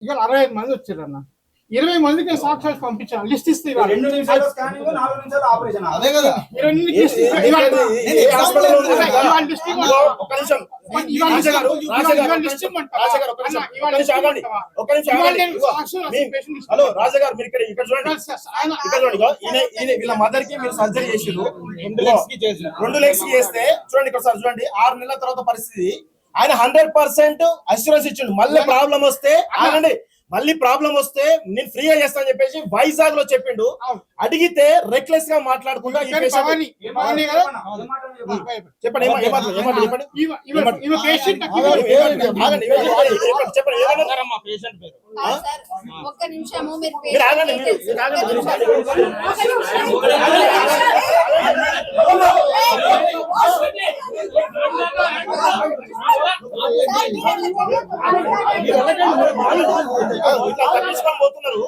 ఇవాళ 65 మంది వచ్చారన్న. 20 మందికి సాక్షాత్ పంపించాను. లిస్ట్ ఇస్తే 2 నిమిషాలు స్కానింగ్ 4 నిమిషాలు ఆపరేషన్. అదే కదా. ఒక్క నిమిషం హలో రాజాగారు, మీరు ఇక్కడ చూడండి. వీళ్ళ మదర్ కి మీరు సర్జరీ చేసిరు, 2 లెగ్స్ కి చేస్తే చూడండి ఇక్కడ సార్ చూడండి. 6 నెలల తర్వాత పరిస్థితి ఆయన 100% అష్యూరెన్స్ ఇచ్చిండు. మళ్ళీ ప్రాబ్లం వస్తే ఆగండి, మళ్ళీ ప్రాబ్లం వస్తే నేను ఫ్రీగా చేస్తాను చెప్పేసి వైజాగ్ లో చెప్పిండు. అడిగితే రెక్లెస్ గా మాట్లాడుకుంటా చెప్పండి. ఒక్క నిమిషము మీరు పోతున్నారు.